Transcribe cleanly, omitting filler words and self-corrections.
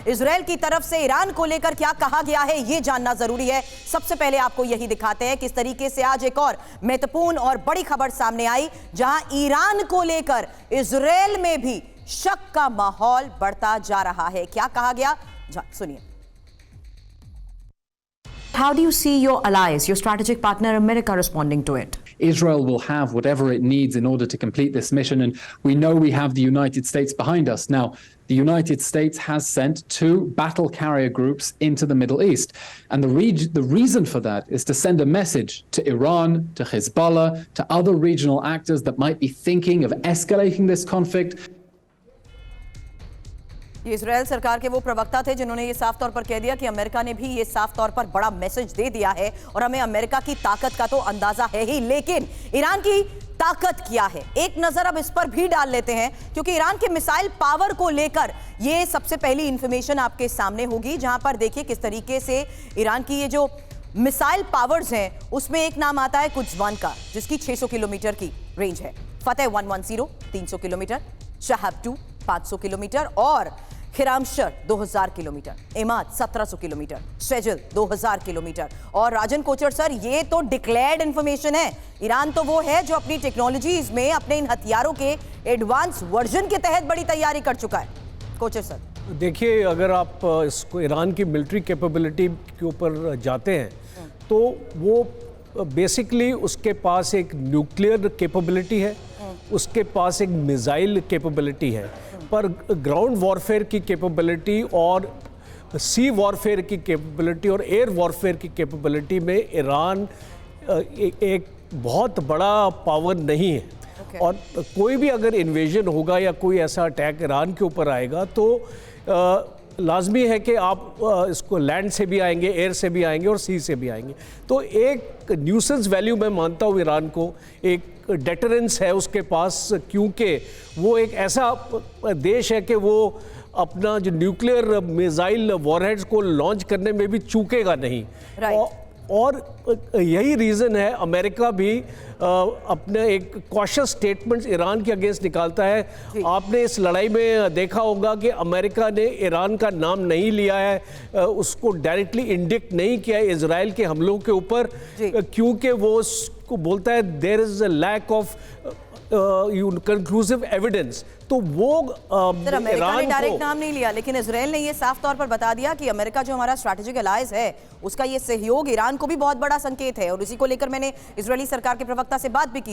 Israel की तरफ से ईरान को लेकर क्या कहा गया है, यह जानना जरूरी है। सबसे पहले आपको यही दिखाते हैं किस तरीके से आज एक और महत्वपूर्ण और बड़ी खबर सामने आई, जहां ईरान को लेकर इजराइल में भी शक का माहौल बढ़ता जा रहा है। क्या कहा गया, सुनिए। How do you see your allies, your strategic partner America, responding to it? Israel will have whatever it needs in order to complete this mission, and we know we have the United States behind us. Now, the United States has sent 2 battle carrier groups into the Middle East, and the reason for that is to send a message to Iran, to Hezbollah, to other regional actors that might be thinking of escalating this conflict. ये Israel सरकार के वो प्रवक्ता थे जिन्होंने ये साफ तौर पर कह दिया कि अमेरिका ने भी ये साफ तौर पर बड़ा मैसेज दे दिया है और हमें अमेरिका की ताकत का तो अंदाजा है ही, लेकिन ईरान की ताकत क्या है, एक नजर अब इस पर भी डाल लेते हैं, क्योंकि ईरान के मिसाइल पावर को लेकर ये सबसे पहली इंफॉर्मेशन आपके सामने होगी, जहां पर देखिए किस तरीके से ईरान की ये जो मिसाइल पावर्स हैं उसमें एक नाम आता है कुज्वान का, जिसकी 600 किलोमीटर की रेंज है, फतेह 110 300 किलोमीटर, शहाब 2 500 किलोमीटर और खिरामशर 2000 किलोमीटर, इमाद 1700 किलोमीटर, शेजल 2000 किलोमीटर। और राजन कोचर सर, ये तो डिक्लेयर्ड इंफॉर्मेशन है। ईरान तो वो है जो अपनी टेक्नोलॉजीज में अपने इन हथियारों के एडवांस वर्जन के तहत बड़ी तैयारी कर चुका है। कोचर सर देखिए, अगर आप इसको ईरान की मिलिट्री कैपेबिलिटी के ऊपर जाते हैं तो वो बेसिकली उसके पास एक न्यूक्लियर कैपेबिलिटी है, उसके पास एक मिसाइल कैपेबिलिटी है, पर ग्राउंड वॉरफेयर की कैपेबिलिटी और सी वॉरफेयर की कैपेबिलिटी और एयर वॉरफेयर की कैपेबिलिटी में ईरान एक बहुत बड़ा पावर नहीं है। और कोई भी अगर इन्वेजन होगा या कोई ऐसा अटैक ईरान के ऊपर आएगा तो लाजमी है कि आप इसको लैंड से भी आएंगे, एयर से भी आएंगे और सी से भी आएंगे। तो एक न्यूसेंस वैल्यू मैं मानता हूँ ईरान को, एक डेटरेंस है उसके पास, क्योंकि वो एक ऐसा देश है कि वो अपना जो न्यूक्लियर मिसाइल वॉरहेड्स को लॉन्च करने में भी चूकेगा नहीं। और यही रीज़न है अमेरिका भी अपने एक कॉशियस स्टेटमेंट्स ईरान के अगेंस्ट निकालता है। आपने इस लड़ाई में देखा होगा कि अमेरिका ने ईरान का नाम नहीं लिया है, उसको डायरेक्टली इंडिक्ट नहीं किया है इजराइल के हमलों के ऊपर, क्योंकि वो उसको बोलता है there is a lack of conclusive evidence. तो वो अमेरिका ने डायरेक्ट नाम नहीं लिया, लेकिन इजराइल ने ये साफ तौर पर बता दिया कि अमेरिका जो हमारा स्ट्रैटेजिक अलायंस है उसका ये सहयोग ईरान को भी बहुत बड़ा संकेत है। और इसी को लेकर मैंने इजरायली सरकार के प्रवक्ता से बात भी की थी।